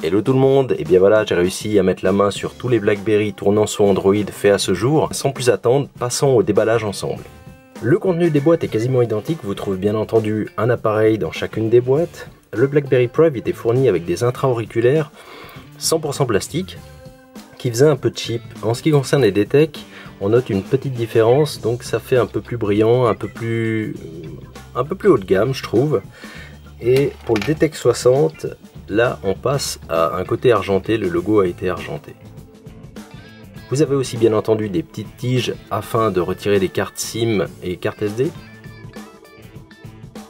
Hello tout le monde, et bien voilà, j'ai réussi à mettre la main sur tous les BlackBerry tournant sous Android faits à ce jour. Sans plus attendre, passons au déballage ensemble. Le contenu des boîtes est quasiment identique, vous trouvez bien entendu un appareil dans chacune des boîtes. Le BlackBerry Private est fourni avec des intra-auriculaires 100% plastique qui faisaient un peu cheap. En ce qui concerne les DTEC, on note une petite différence, donc ça fait un peu plus brillant, un peu plus haut de gamme je trouve. Et pour le DTEC 60, là on passe à un côté argenté, le logo a été argenté. Vous avez aussi bien entendu des petites tiges afin de retirer les cartes SIM et cartes SD.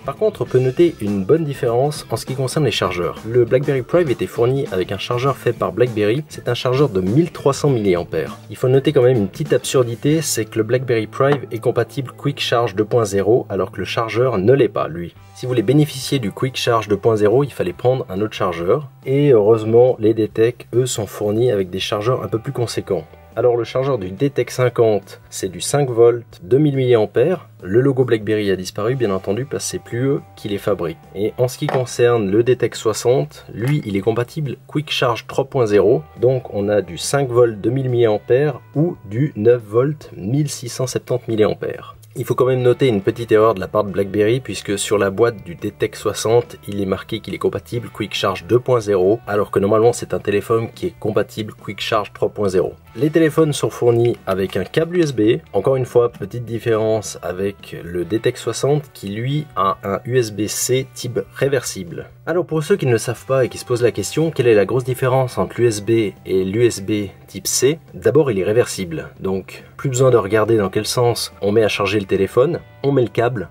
Par contre, on peut noter une bonne différence en ce qui concerne les chargeurs. Le BlackBerry Private est fourni avec un chargeur fait par BlackBerry, c'est un chargeur de 1300 mAh. Il faut noter quand même une petite absurdité, c'est que le BlackBerry Private est compatible Quick Charge 2.0 alors que le chargeur ne l'est pas lui. Si vous voulez bénéficier du Quick Charge 2.0, il fallait prendre un autre chargeur. Et heureusement, les DTEC, eux, sont fournis avec des chargeurs un peu plus conséquents. Alors le chargeur du DTEC 50, c'est du 5 volts 2000 mAh. Le logo BlackBerry a disparu bien entendu parce que c'est plus eux qui les fabriquent. Et en ce qui concerne le DTEC 60, lui il est compatible Quick Charge 3.0. Donc on a du 5 volts 2000 mAh ou du 9 volts 1670 mAh. Il faut quand même noter une petite erreur de la part de BlackBerry puisque sur la boîte du DTEC 60, il est marqué qu'il est compatible Quick Charge 2.0 alors que normalement c'est un téléphone qui est compatible Quick Charge 3.0. Les téléphones sont fournis avec un câble USB. Encore une fois, petite différence avec le DTEC 60 qui lui a un USB-C type réversible. Alors pour ceux qui ne le savent pas et qui se posent la question, quelle est la grosse différence entre l'USB et l'USB type C? D'abord il est réversible, donc plus besoin de regarder dans quel sens on met à charger le téléphone, on met le câble.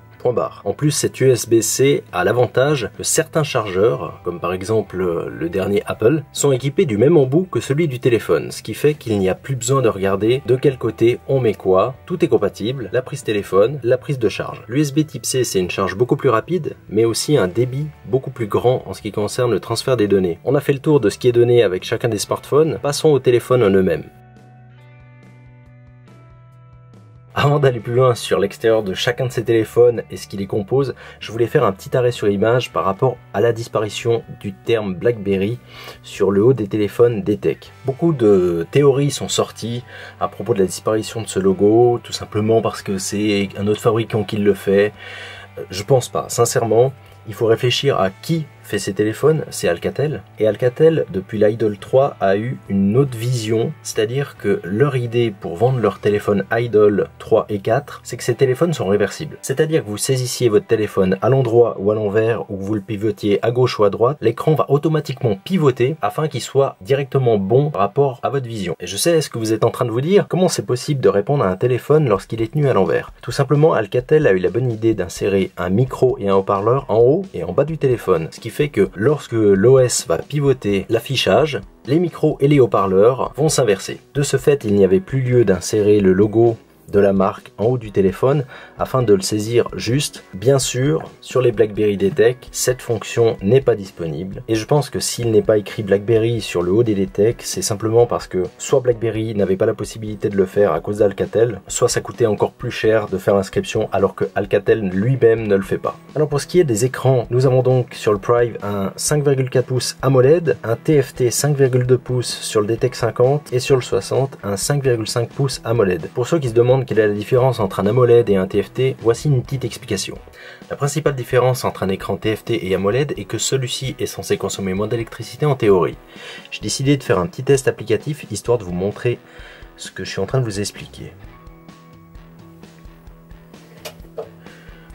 En plus, cet USB-C a l'avantage que certains chargeurs, comme par exemple le dernier Apple, sont équipés du même embout que celui du téléphone, ce qui fait qu'il n'y a plus besoin de regarder de quel côté on met quoi, tout est compatible, la prise téléphone, la prise de charge. L'USB type C, c'est une charge beaucoup plus rapide, mais aussi un débit beaucoup plus grand en ce qui concerne le transfert des données. On a fait le tour de ce qui est donné avec chacun des smartphones, passons aux téléphones en eux-mêmes. Avant d'aller plus loin sur l'extérieur de chacun de ces téléphones et ce qui les compose, je voulais faire un petit arrêt sur l'image par rapport à la disparition du terme BlackBerry sur le haut des téléphones DTEC. Beaucoup de théories sont sorties à propos de la disparition de ce logo, tout simplement parce que c'est un autre fabricant qui le fait. Je pense pas, sincèrement. Il faut réfléchir à qui fait ces téléphones, c'est Alcatel. Et Alcatel, depuis l'Idol 3, a eu une autre vision, c'est-à-dire que leur idée pour vendre leurs téléphones Idol 3 et 4, c'est que ces téléphones sont réversibles. C'est-à-dire que vous saisissiez votre téléphone à l'endroit ou à l'envers, ou que vous le pivotiez à gauche ou à droite, l'écran va automatiquement pivoter afin qu'il soit directement bon par rapport à votre vision. Et je sais ce que vous êtes en train de vous dire, comment c'est possible de répondre à un téléphone lorsqu'il est tenu à l'envers? Tout simplement, Alcatel a eu la bonne idée d'insérer un micro et un haut-parleur en haut et en bas du téléphone, ce qui fait que lorsque l'OS va pivoter l'affichage, les micros et les haut-parleurs vont s'inverser. De ce fait, il n'y avait plus lieu d'insérer le logo de la marque en haut du téléphone afin de le saisir juste. Bien sûr, sur les BlackBerry DTEC, cette fonction n'est pas disponible et je pense que s'il n'est pas écrit BlackBerry sur le haut des DTEC, c'est simplement parce que soit BlackBerry n'avait pas la possibilité de le faire à cause d'Alcatel, soit ça coûtait encore plus cher de faire l'inscription alors que Alcatel lui-même ne le fait pas. Alors pour ce qui est des écrans, nous avons donc sur le Prive un 5,4 pouces AMOLED, un TFT 5,2 pouces sur le DTEC 50 et sur le 60 un 5,5 pouces AMOLED. Pour ceux qui se demandent quelle est la différence entre un AMOLED et un TFT, voici une petite explication. La principale différence entre un écran TFT et AMOLED est que celui-ci est censé consommer moins d'électricité en théorie. J'ai décidé de faire un petit test applicatif histoire de vous montrer ce que je suis en train de vous expliquer.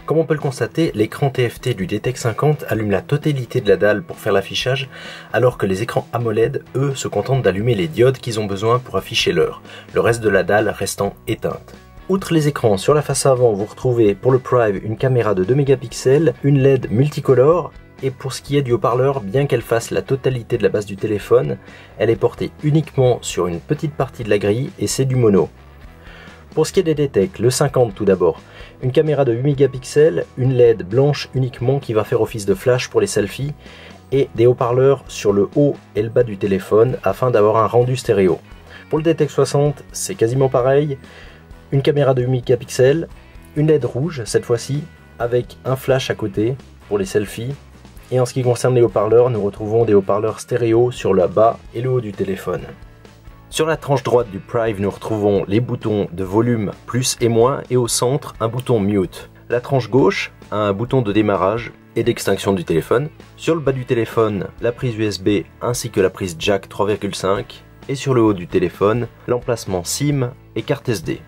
Comme on peut le constater, l'écran TFT du DTEC 50 allume la totalité de la dalle pour faire l'affichage, alors que les écrans AMOLED, eux, se contentent d'allumer les diodes qu'ils ont besoin pour afficher l'heure, le reste de la dalle restant éteinte. Outre les écrans, sur la face avant, vous retrouvez pour le Prive une caméra de 2 mégapixels, une LED multicolore, et pour ce qui est du haut-parleur, bien qu'elle fasse la totalité de la base du téléphone, elle est portée uniquement sur une petite partie de la grille et c'est du mono. Pour ce qui est des DTEC, le 50 tout d'abord, une caméra de 8 mégapixels, une LED blanche uniquement qui va faire office de flash pour les selfies et des haut-parleurs sur le haut et le bas du téléphone afin d'avoir un rendu stéréo. Pour le DTEC 60, c'est quasiment pareil, une caméra de 8 mégapixels, une LED rouge cette fois-ci avec un flash à côté pour les selfies Et en ce qui concerne les haut-parleurs, nous retrouvons des haut-parleurs stéréo sur le bas et le haut du téléphone. Sur la tranche droite du Prive, nous retrouvons les boutons de volume plus et moins et au centre un bouton mute. La tranche gauche a un bouton de démarrage et d'extinction du téléphone. Sur le bas du téléphone, la prise USB ainsi que la prise jack 3,5 et sur le haut du téléphone, l'emplacement SIM et carte SD.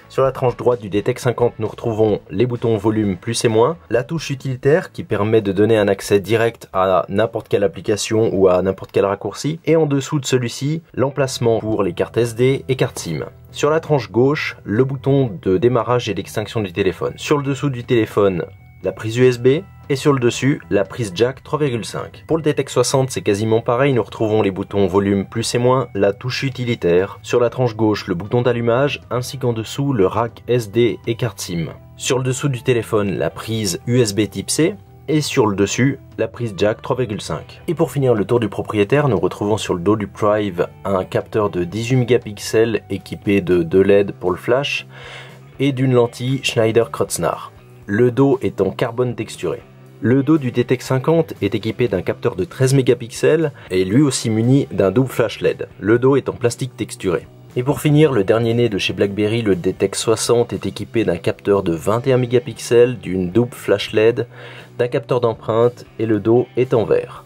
Sur la tranche droite du DTEC 50, nous retrouvons les boutons volume plus et moins, la touche utilitaire qui permet de donner un accès direct à n'importe quelle application ou à n'importe quel raccourci, et en dessous de celui-ci, l'emplacement pour les cartes SD et cartes SIM. Sur la tranche gauche, le bouton de démarrage et d'extinction du téléphone. Sur le dessous du téléphone, la prise USB, et sur le dessus, la prise jack 3,5. Pour le DTEC 60, c'est quasiment pareil, nous retrouvons les boutons volume plus et moins, la touche utilitaire. Sur la tranche gauche, le bouton d'allumage, ainsi qu'en dessous, le rack SD et carte SIM. Sur le dessous du téléphone, la prise USB type C, et sur le dessus, la prise jack 3,5. Et pour finir le tour du propriétaire, nous retrouvons sur le dos du Prive un capteur de 18 mégapixels équipé de 2 LED pour le flash, et d'une lentille Schneider Kreuznach. Le dos est en carbone texturé. Le dos du DTEC 50 est équipé d'un capteur de 13 mégapixels et lui aussi muni d'un double flash LED. Le dos est en plastique texturé. Et pour finir, le dernier né de chez BlackBerry, le DTEC 60, est équipé d'un capteur de 21 mégapixels, d'une double flash LED, d'un capteur d'empreinte et le dos est en verre.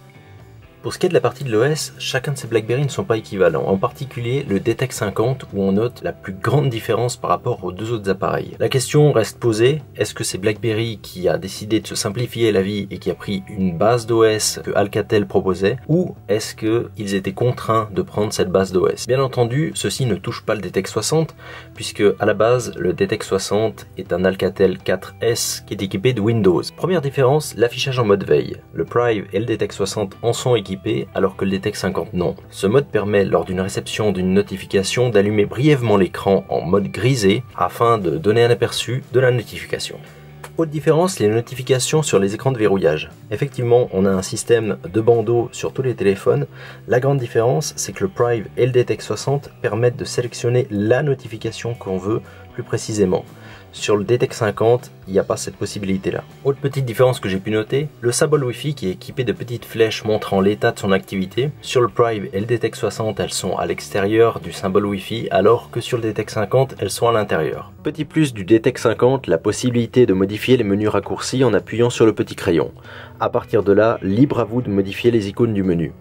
Pour ce qui est de la partie de l'OS, chacun de ces BlackBerry ne sont pas équivalents, en particulier le DTEC 50 où on note la plus grande différence par rapport aux deux autres appareils. La question reste posée, est-ce que c'est BlackBerry qui a décidé de se simplifier la vie et qui a pris une base d'OS que Alcatel proposait, ou est-ce qu'ils étaient contraints de prendre cette base d'OS? Bien entendu, ceci ne touche pas le DTEC 60, puisque à la base, le DTEC 60 est un Alcatel 4S qui est équipé de Windows. Première différence, l'affichage en mode veille. Le Prive et le DTEC 60 en sont équipés alors que le DTEC 50 non. Ce mode permet lors d'une réception d'une notification d'allumer brièvement l'écran en mode grisé afin de donner un aperçu de la notification. Autre différence, les notifications sur les écrans de verrouillage. Effectivement, on a un système de bandeau sur tous les téléphones. La grande différence, c'est que le Prive et le DTEC 60 permettent de sélectionner la notification qu'on veut plus précisément. Sur le DTEC 50, il n'y a pas cette possibilité-là. Autre petite différence que j'ai pu noter, le symbole Wi-Fi qui est équipé de petites flèches montrant l'état de son activité. Sur le Prive et le DTEC 60, elles sont à l'extérieur du symbole Wi-Fi, alors que sur le DTEC 50, elles sont à l'intérieur. Petit plus du DTEC 50, la possibilité de modifier les menus raccourcis en appuyant sur le petit crayon. À partir de là, libre à vous de modifier les icônes du menu.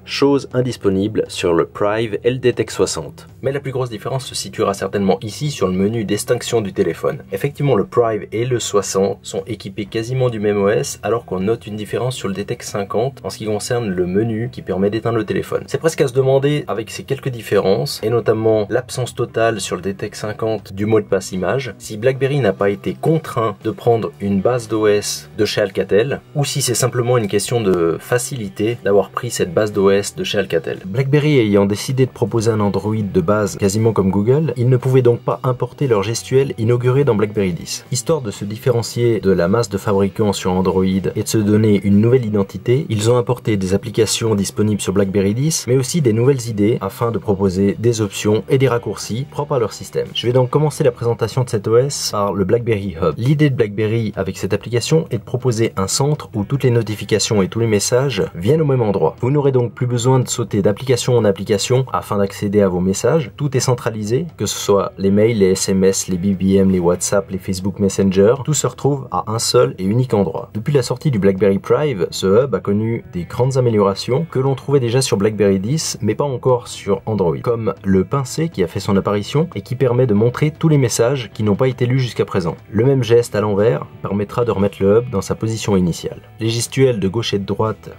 Chose indisponible sur le Prive et le DTEC 60. Mais la plus grosse différence se situera certainement ici sur le menu d'extinction du téléphone. Effectivement, le Prive et le 60 sont équipés quasiment du même OS, alors qu'on note une différence sur le DTEC 50 en ce qui concerne le menu qui permet d'éteindre le téléphone. C'est presque à se demander, avec ces quelques différences, et notamment l'absence totale sur le DTEC 50 du mot de passe image, si BlackBerry n'a pas été contraint de prendre une base d'OS de chez Alcatel, ou si c'est simplement une question de facilité d'avoir pris cette base d'OS de chez Alcatel. BlackBerry ayant décidé de proposer un Android de base quasiment comme Google, ils ne pouvaient donc pas importer leur gestuelle inaugurée dans BlackBerry 10. Histoire de se différencier de la masse de fabricants sur Android et de se donner une nouvelle identité, ils ont apporté des applications disponibles sur BlackBerry 10, mais aussi des nouvelles idées afin de proposer des options et des raccourcis propres à leur système. Je vais donc commencer la présentation de cet OS par le BlackBerry Hub. L'idée de BlackBerry avec cette application est de proposer un centre où toutes les notifications et tous les messages viennent au même endroit. Vous n'aurez donc plus besoin de sauter d'application en application afin d'accéder à vos messages. Tout est centralisé, que ce soit les mails, les SMS, les BBM, les WhatsApp, les Facebook Messenger, tout se retrouve à un seul et unique endroit. Depuis la sortie du BlackBerry Prive, ce hub a connu des grandes améliorations que l'on trouvait déjà sur BlackBerry 10, mais pas encore sur Android, comme le pincé qui a fait son apparition et qui permet de montrer tous les messages qui n'ont pas été lus jusqu'à présent. Le même geste à l'envers permettra de remettre le hub dans sa position initiale. Les gestuelles de gauche et de droite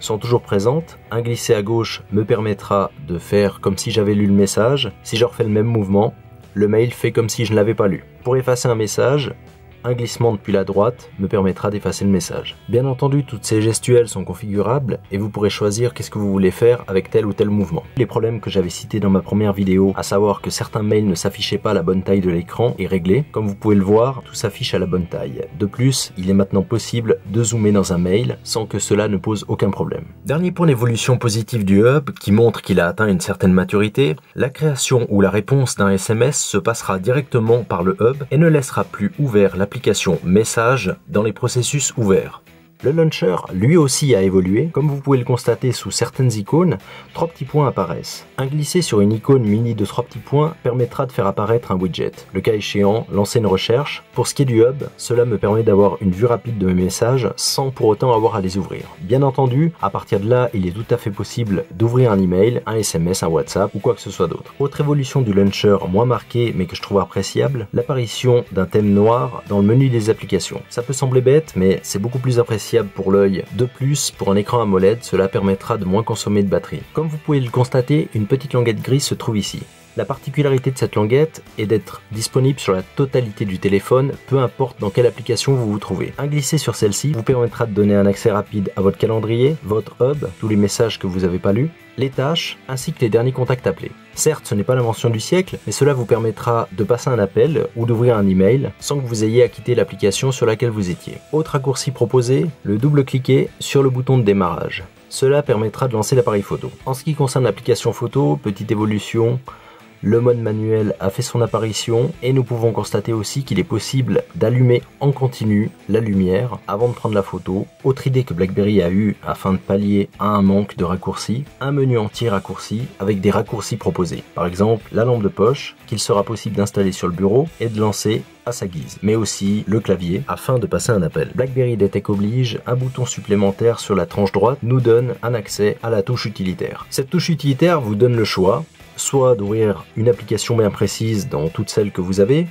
sont toujours présentes. Un glisser à gauche me permettra de faire comme si j'avais lu le message. Si je refais le même mouvement, le mail fait comme si je ne l'avais pas lu. Pour effacer un message, un glissement depuis la droite me permettra d'effacer le message. Bien entendu, toutes ces gestuelles sont configurables et vous pourrez choisir qu'est-ce que vous voulez faire avec tel ou tel mouvement. Les problèmes que j'avais cités dans ma première vidéo, à savoir que certains mails ne s'affichaient pas à la bonne taille de l'écran, est réglé. Comme vous pouvez le voir, tout s'affiche à la bonne taille. De plus, il est maintenant possible de zoomer dans un mail sans que cela ne pose aucun problème. Dernier point d'évolution positive du hub qui montre qu'il a atteint une certaine maturité, la création ou la réponse d'un SMS se passera directement par le hub et ne laissera plus ouvert l'application Message dans les processus ouverts. Le launcher, lui aussi, a évolué. Comme vous pouvez le constater sous certaines icônes, 3 petits points apparaissent. Un glisser sur une icône munie de 3 petits points permettra de faire apparaître un widget. Le cas échéant, lancer une recherche. Pour ce qui est du hub, cela me permet d'avoir une vue rapide de mes messages sans pour autant avoir à les ouvrir. Bien entendu, à partir de là, il est tout à fait possible d'ouvrir un email, un SMS, un WhatsApp ou quoi que ce soit d'autre. Autre évolution du launcher moins marquée mais que je trouve appréciable, l'apparition d'un thème noir dans le menu des applications. Ça peut sembler bête, mais c'est beaucoup plus appréciable pour l'œil. De plus, pour un écran AMOLED, cela permettra de moins consommer de batterie. Comme vous pouvez le constater, une petite languette grise se trouve ici. La particularité de cette languette est d'être disponible sur la totalité du téléphone, peu importe dans quelle application vous vous trouvez. Un glisser sur celle-ci vous permettra de donner un accès rapide à votre calendrier, votre hub, tous les messages que vous n'avez pas lus, les tâches, ainsi que les derniers contacts appelés. Certes, ce n'est pas l'invention du siècle, mais cela vous permettra de passer un appel ou d'ouvrir un email sans que vous ayez à quitter l'application sur laquelle vous étiez. Autre raccourci proposé, le double-cliquer sur le bouton de démarrage. Cela permettra de lancer l'appareil photo. En ce qui concerne l'application photo, petite évolution, le mode manuel a fait son apparition et nous pouvons constater aussi qu'il est possible d'allumer en continu la lumière avant de prendre la photo. Autre idée que BlackBerry a eue afin de pallier à un manque de raccourcis, un menu entier raccourci avec des raccourcis proposés. Par exemple, la lampe de poche qu'il sera possible d'installer sur le bureau et de lancer à sa guise, mais aussi le clavier afin de passer un appel. BlackBerry DTEC oblige, un bouton supplémentaire sur la tranche droite nous donne un accès à la touche utilitaire. Cette touche utilitaire vous donne le choix, soit d'ouvrir une application bien précise dans toutes celles que vous avez,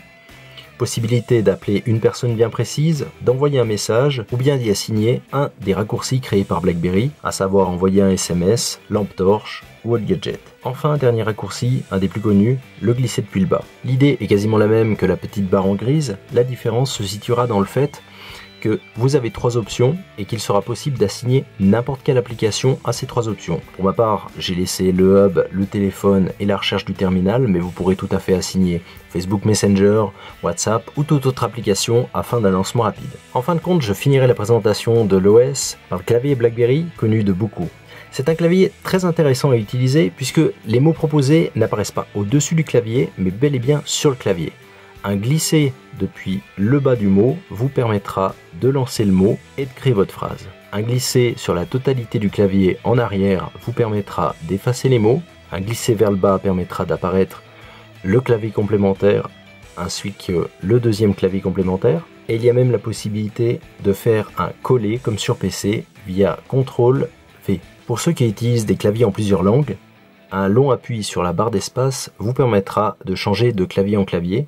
possibilité d'appeler une personne bien précise, d'envoyer un message ou bien d'y assigner un des raccourcis créés par BlackBerry, à savoir envoyer un SMS, lampe torche ou autre gadget. Enfin, dernier raccourci, un des plus connus, le glisser depuis le bas. L'idée est quasiment la même que la petite barre en grise, la différence se situera dans le fait que vous avez 3 options et qu'il sera possible d'assigner n'importe quelle application à ces 3 options. Pour ma part, j'ai laissé le hub, le téléphone et la recherche du terminal, mais vous pourrez tout à fait assigner Facebook Messenger, WhatsApp ou toute autre application afin d'un lancement rapide. En fin de compte, je finirai la présentation de l'OS par le clavier BlackBerry connu de beaucoup. C'est un clavier très intéressant à utiliser puisque les mots proposés n'apparaissent pas au-dessus du clavier, mais bel et bien sur le clavier. Un glisser depuis le bas du mot vous permettra de lancer le mot et de créer votre phrase. Un glisser sur la totalité du clavier en arrière vous permettra d'effacer les mots. Un glisser vers le bas permettra d'apparaître le clavier complémentaire ainsi que le deuxième clavier complémentaire. Et il y a même la possibilité de faire un coller comme sur PC via CTRL-V. Pour ceux qui utilisent des claviers en plusieurs langues, un long appui sur la barre d'espace vous permettra de changer de clavier en clavier,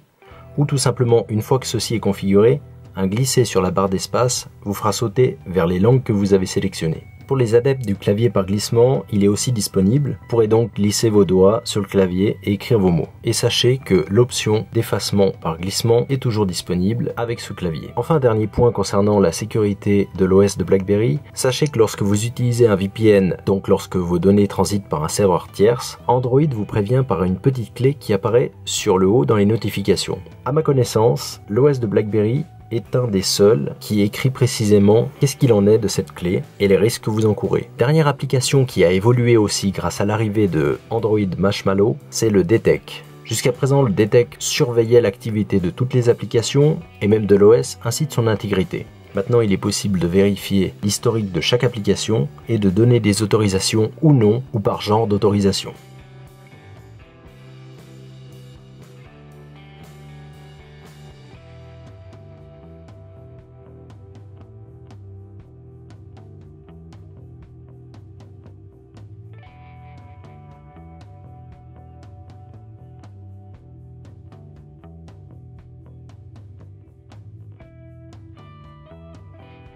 ou tout simplement, une fois que ceci est configuré, un glisser sur la barre d'espace vous fera sauter vers les langues que vous avez sélectionnées. Pour les adeptes du clavier par glissement, il est aussi disponible. Vous pourrez donc glisser vos doigts sur le clavier et écrire vos mots. Et sachez que l'option d'effacement par glissement est toujours disponible avec ce clavier. Enfin, dernier point concernant la sécurité de l'OS de BlackBerry, sachez que lorsque vous utilisez un VPN, donc lorsque vos données transitent par un serveur tierce, Android vous prévient par une petite clé qui apparaît sur le haut dans les notifications. À ma connaissance, l'OS de BlackBerry est un des seuls qui écrit précisément qu'est-ce qu'il en est de cette clé et les risques que vous encourez. Dernière application qui a évolué aussi grâce à l'arrivée de Android Marshmallow, c'est le DTEC. Jusqu'à présent, le DTEC surveillait l'activité de toutes les applications et même de l'OS ainsi de son intégrité. Maintenant, il est possible de vérifier l'historique de chaque application et de donner des autorisations ou non ou par genre d'autorisation.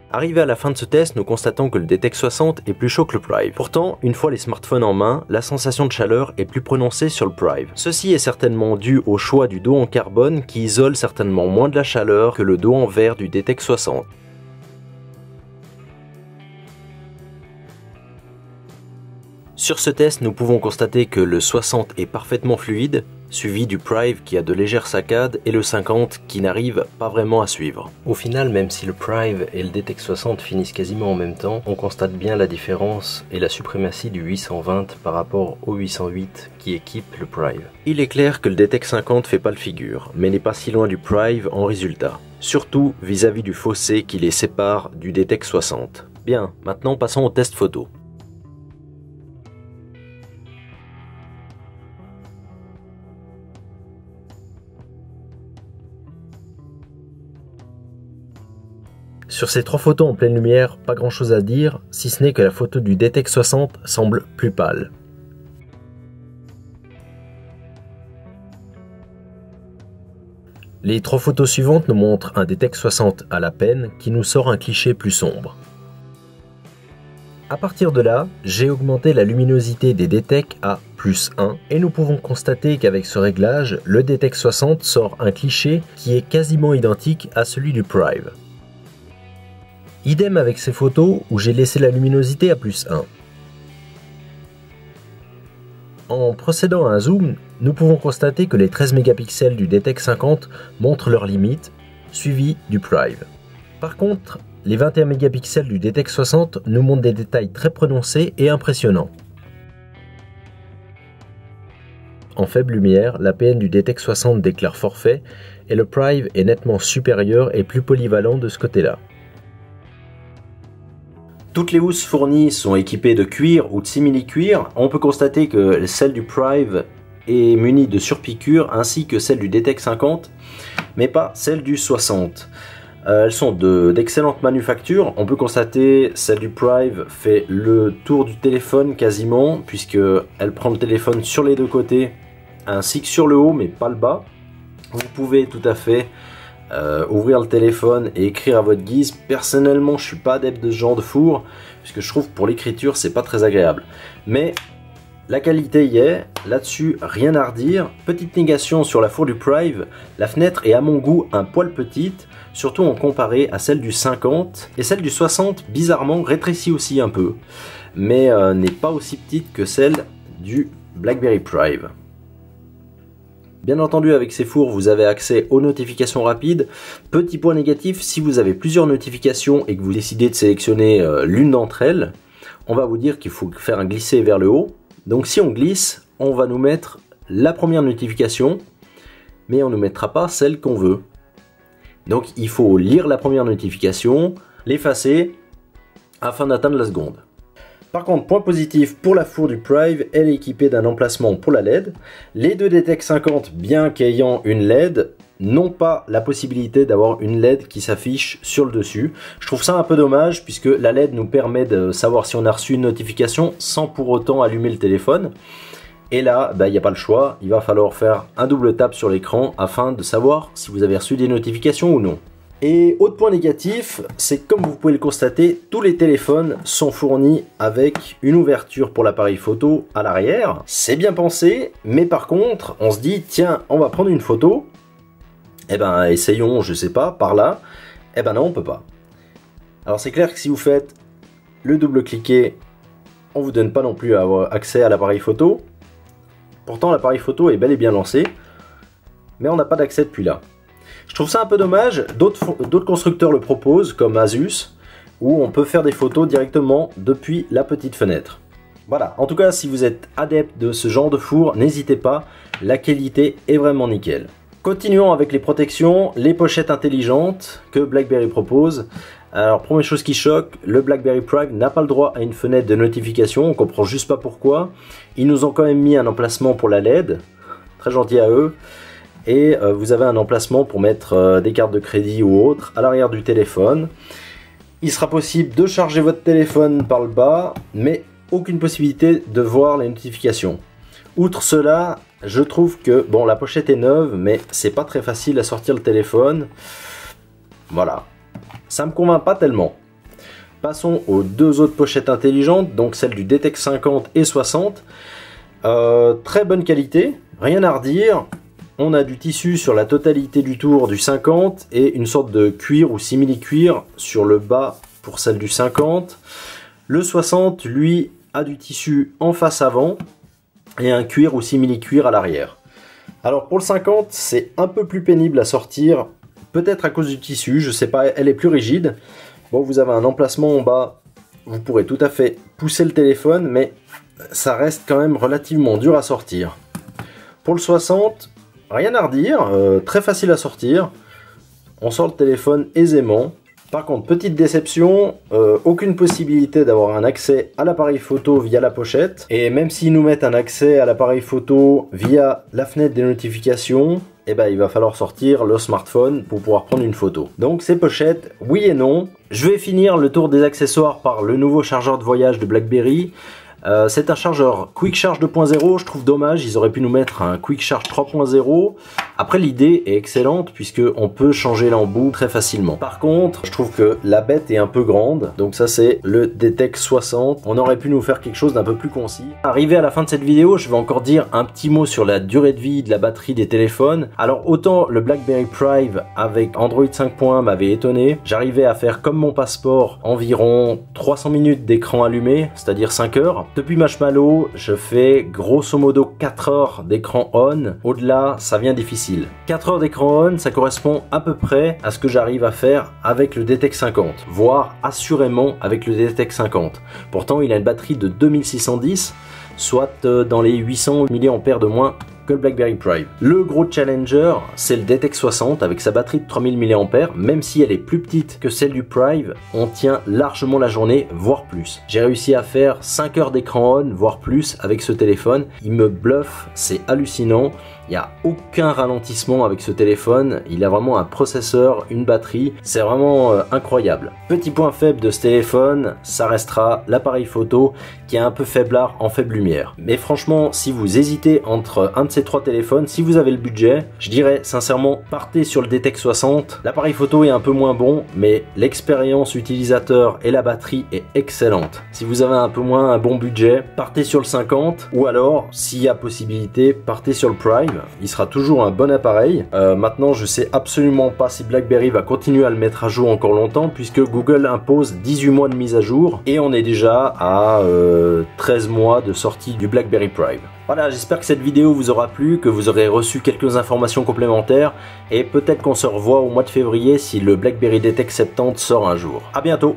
Arrivé à la fin de ce test, nous constatons que le DTEC 60 est plus chaud que le Prive. Pourtant, une fois les smartphones en main, la sensation de chaleur est plus prononcée sur le Prive. Ceci est certainement dû au choix du dos en carbone qui isole certainement moins de la chaleur que le dos en verre du DTEC 60. Sur ce test, nous pouvons constater que le 60 est parfaitement fluide, suivi du Prive qui a de légères saccades et le 50 qui n'arrive pas vraiment à suivre. Au final, même si le Prive et le DTEK 60 finissent quasiment en même temps, on constate bien la différence et la suprématie du 820 par rapport au 808 qui équipe le Prive. Il est clair que le DTEK 50 fait pas le figure, mais n'est pas si loin du Prive en résultat, surtout vis-à-vis du fossé qui les sépare du DTEK 60. Bien, maintenant passons au test photo. Sur ces trois photos en pleine lumière, pas grand chose à dire, si ce n'est que la photo du DTEK 60 semble plus pâle. Les trois photos suivantes nous montrent un DTEK 60 à la peine qui nous sort un cliché plus sombre. A partir de là, j'ai augmenté la luminosité des DTEK à +1 et nous pouvons constater qu'avec ce réglage, le DTEK 60 sort un cliché qui est quasiment identique à celui du Prive. Idem avec ces photos où j'ai laissé la luminosité à +1. En procédant à un zoom, nous pouvons constater que les 13 mégapixels du DTEK 50 montrent leurs limites, suivi du Prive. Par contre, les 21 mégapixels du DTEK 60 nous montrent des détails très prononcés et impressionnants. En faible lumière, la PN du DTEK 60 déclare forfait et le Prive est nettement supérieur et plus polyvalent de ce côté-là. Toutes les housses fournies sont équipées de cuir ou de simili-cuir. On peut constater que celle du Prive est munie de surpiqûres ainsi que celle du DTEK 50, mais pas celle du 60. Elles sont d'excellente manufacture. On peut constater celle du Prive fait le tour du téléphone quasiment, puisque elle prend le téléphone sur les deux côtés ainsi que sur le haut, mais pas le bas. Vous pouvez tout à fait ouvrir le téléphone et écrire à votre guise. Personnellement, je suis pas adepte de ce genre de four, puisque je trouve que pour l'écriture c'est pas très agréable, mais la qualité y est, là-dessus rien à redire. Petite négation sur la four du Prive, la fenêtre est à mon goût un poil petite, surtout en comparé à celle du 50, et celle du 60 bizarrement rétrécit aussi un peu, mais n'est pas aussi petite que celle du BlackBerry Prive. Bien entendu, avec ces fours, vous avez accès aux notifications rapides. Petit point négatif, si vous avez plusieurs notifications et que vous décidez de sélectionner l'une d'entre elles, on va vous dire qu'il faut faire un glisser vers le haut. Donc si on glisse, on va nous mettre la première notification, mais on ne nous mettra pas celle qu'on veut. Donc il faut lire la première notification, l'effacer, afin d'atteindre la seconde. Par contre, point positif pour la four du Prive, elle est équipée d'un emplacement pour la LED. Les deux DTEK 50, bien qu'ayant une LED, n'ont pas la possibilité d'avoir une LED qui s'affiche sur le dessus. Je trouve ça un peu dommage, puisque la LED nous permet de savoir si on a reçu une notification sans pour autant allumer le téléphone. Et là, il n'y a pas le choix, il va falloir faire un double tap sur l'écran afin de savoir si vous avez reçu des notifications ou non. Et autre point négatif, c'est que comme vous pouvez le constater, tous les téléphones sont fournis avec une ouverture pour l'appareil photo à l'arrière. C'est bien pensé, mais par contre, on se dit, tiens, on va prendre une photo. Eh ben, essayons, je sais pas, par là. Eh ben non, on peut pas. Alors c'est clair que si vous faites le double-cliquer, on vous donne pas non plus accès à l'appareil photo. Pourtant, l'appareil photo est bel et bien lancé, mais on n'a pas d'accès depuis là. Je trouve ça un peu dommage. D'autres constructeurs le proposent, comme Asus, où on peut faire des photos directement depuis la petite fenêtre. Voilà, en tout cas, si vous êtes adepte de ce genre de four, n'hésitez pas, la qualité est vraiment nickel. Continuons avec les protections, les pochettes intelligentes que BlackBerry propose. Alors, première chose qui choque, le BlackBerry Prive n'a pas le droit à une fenêtre de notification, on comprend juste pas pourquoi. Ils nous ont quand même mis un emplacement pour la LED, très gentil à eux. Et vous avez un emplacement pour mettre des cartes de crédit ou autres à l'arrière du téléphone. Il sera possible de charger votre téléphone par le bas, mais aucune possibilité de voir les notifications. Outre cela, je trouve que, bon, la pochette est neuve, mais c'est pas très facile à sortir le téléphone. Voilà, ça me convainc pas tellement. Passons aux deux autres pochettes intelligentes, donc celle du DTEK 50 et 60. Très bonne qualité, rien à redire. On a du tissu sur la totalité du tour du 50 et une sorte de cuir ou simili-cuir sur le bas pour celle du 50. Le 60, lui, a du tissu en face avant et un cuir ou simili-cuir à l'arrière. Alors pour le 50, c'est un peu plus pénible à sortir, peut-être à cause du tissu, je sais pas, elle est plus rigide. Bon, vous avez un emplacement en bas, vous pourrez tout à fait pousser le téléphone, mais ça reste quand même relativement dur à sortir. Pour le 60, rien à redire, très facile à sortir. On sort le téléphone aisément. Par contre, petite déception, aucune possibilité d'avoir un accès à l'appareil photo via la pochette. Et même s'ils nous mettent un accès à l'appareil photo via la fenêtre des notifications, eh ben, il va falloir sortir le smartphone pour pouvoir prendre une photo. Donc ces pochettes, oui et non. Je vais finir le tour des accessoires par le nouveau chargeur de voyage de BlackBerry. C'est un chargeur Quick Charge 2.0, je trouve dommage, ils auraient pu nous mettre un Quick Charge 3.0. Après, l'idée est excellente puisque on peut changer l'embout très facilement. Par contre, je trouve que la bête est un peu grande, donc ça c'est le DTEC 60. On aurait pu nous faire quelque chose d'un peu plus concis. Arrivé à la fin de cette vidéo, je vais encore dire un petit mot sur la durée de vie de la batterie des téléphones. Alors autant le BlackBerry Prime avec Android 5.1 m'avait étonné, j'arrivais à faire comme mon passeport environ 300 minutes d'écran allumé, c'est-à-dire 5 heures. Depuis Marshmallow, je fais grosso modo 4 heures d'écran on. Au-delà, ça devient difficile. 4 heures d'écran on, ça correspond à peu près à ce que j'arrive à faire avec le DTEC 50, voire assurément avec le DTEC 50. Pourtant, il a une batterie de 2610, soit dans les 800 mAh de moins que le BlackBerry Prime. Le gros challenger, c'est le DTEC 60 avec sa batterie de 3000 mAh, même si elle est plus petite que celle du Prime, on tient largement la journée, voire plus. J'ai réussi à faire 5 heures d'écran on, voire plus avec ce téléphone. Il me bluffe, c'est hallucinant. Il n'y a aucun ralentissement avec ce téléphone, il a vraiment un processeur, une batterie, c'est vraiment incroyable. Petit point faible de ce téléphone, ça restera l'appareil photo qui est un peu faiblard en faible lumière. Mais franchement, si vous hésitez entre un de ces trois téléphones, si vous avez le budget, je dirais sincèrement partez sur le DTEC 60. L'appareil photo est un peu moins bon, mais l'expérience utilisateur et la batterie est excellente. Si vous avez un peu moins un bon budget, partez sur le 50, ou alors, s'il y a possibilité, partez sur le Prime. Il sera toujours un bon appareil. Maintenant, je sais absolument pas si BlackBerry va continuer à le mettre à jour encore longtemps puisque Google impose 18 mois de mise à jour et on est déjà à 13 mois de sortie du BlackBerry Prime. Voilà, j'espère que cette vidéo vous aura plu, que vous aurez reçu quelques informations complémentaires et peut-être qu'on se revoit au mois de février si le BlackBerry DTEC 70 sort un jour. À bientôt!